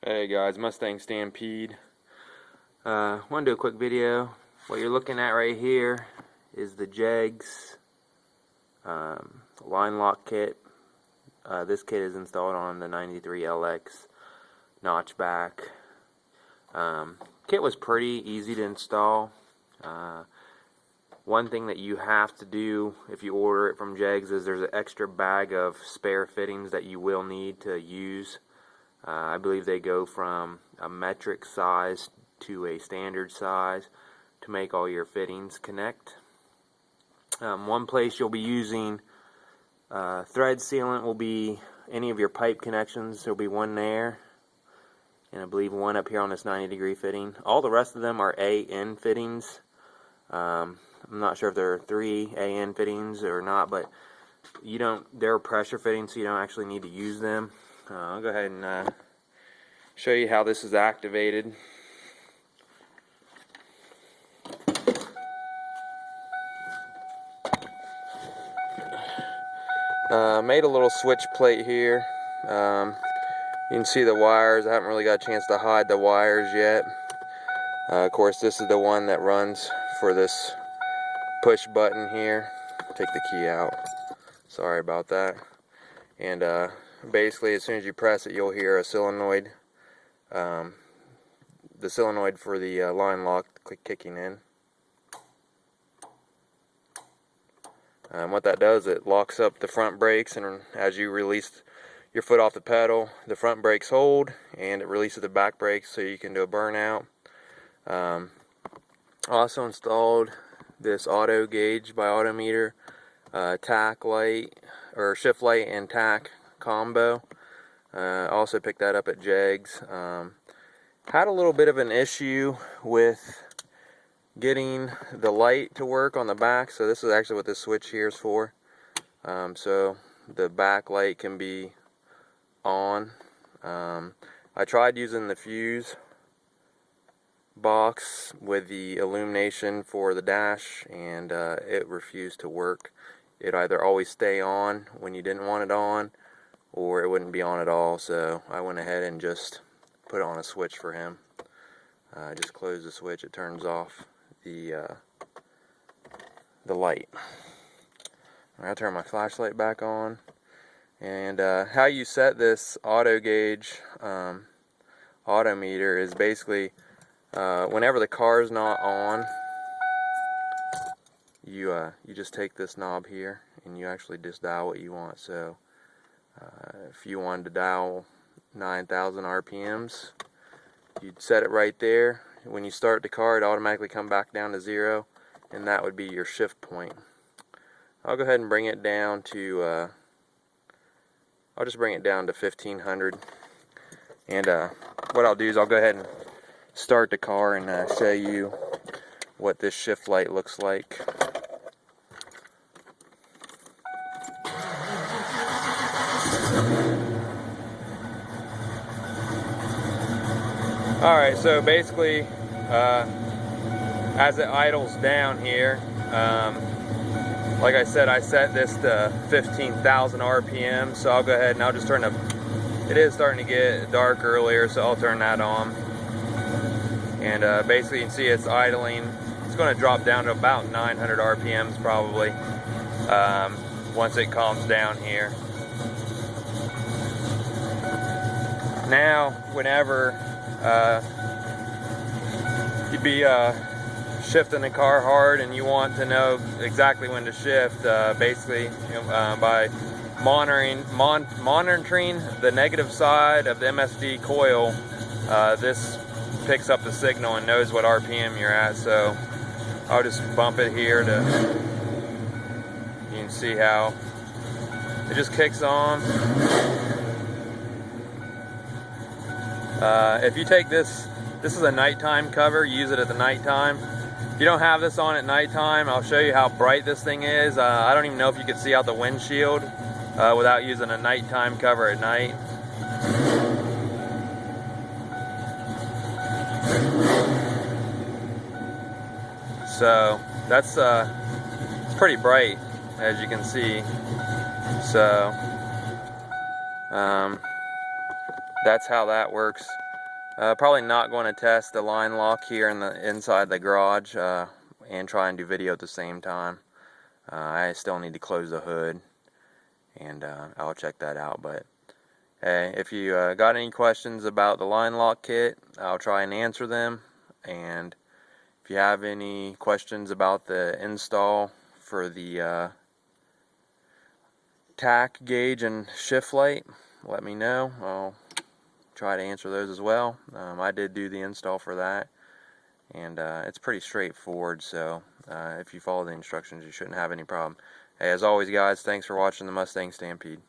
Hey guys, Mustang Stampede. Want to do a quick video. What you're looking at right here is the Jegs line lock kit. This kit is installed on the 93 LX notchback. Kit was pretty easy to install. One thing that you have to do if you order it from Jegs is there's an extra bag of spare fittings that you will need to use. I believe they go from a metric size to a standard size to make all your fittings connect. One place you'll be using thread sealant will be any of your pipe connections. There'll be one there, and I believe one up here on this 90-degree fitting. All the rest of them are AN fittings. I'm not sure if there are 3 AN fittings or not, but they're pressure fittings, so you don't actually need to use them. I'll go ahead and show you how this is activated. Made a little switch plate here. You can see the wires. I haven't really got a chance to hide the wires yet. Of course, this is the one that runs for this push button here. Take the key out. Sorry about that. And basically, as soon as you press it, you'll hear a solenoid, the solenoid for the line lock kicking in. What that does, it locks up the front brakes, and as you release your foot off the pedal, the front brakes hold, and it releases the back brakes so you can do a burnout. Also installed this auto gauge by Autometer, Tach light, or shift light and Tach combo. Also picked that up at Jegs. Had a little bit of an issue with getting the light to work on the back, so this is actually what this switch here is for. So the back light can be on. I tried using the fuse box with the illumination for the dash, and it refused to work. It either always stay on when you didn't want it on, or it wouldn't be on at all. So I went ahead and just put on a switch for him. Just close the switch, it turns off the light. I'll turn my flashlight back on. And how you set this auto gauge Autometer is basically whenever the car is not on, you just take this knob here and you actually just dial what you want. So if you wanted to dial 9,000 RPMs, you'd set it right there. When you start the car, it automatically come back down to 0, and that would be your shift point. I'll go ahead and bring it down to I'll just bring it down to 1500. And what I'll do is I'll go ahead and start the car and show you what this shift light looks like. Alright, so basically as it idles down here, like I said, I set this to 15,000 RPM, so I'll go ahead and I'll just turn it is starting to get dark earlier, so I'll turn that on. And basically you can see it's idling. It's going to drop down to about 900 RPMs probably once it calms down here. Now, whenever you'd be shifting the car hard and you want to know exactly when to shift, basically by monitoring the negative side of the MSD coil, this picks up the signal and knows what RPM you're at. So I'll just bump it here to, you can see how it just kicks on. If you take this is a nighttime cover, use it at the nighttime. If you don't have this on at nighttime, I'll show you how bright this thing is. I don't even know if you could see out the windshield without using a nighttime cover at night. So that's it's pretty bright, as you can see. So that's how that works. Probably not going to test the line lock here in the inside the garage and try and do video at the same time. I still need to close the hood, and I'll check that out. But hey, if you got any questions about the line lock kit, I'll try and answer them. And if you have any questions about the install for the Tach gauge and shift light, let me know. I'll try to answer those as well. I did do the install for that, and it's pretty straightforward, so if you follow the instructions, you shouldn't have any problem. Hey, as always guys, thanks for watching the Mustang Stampede.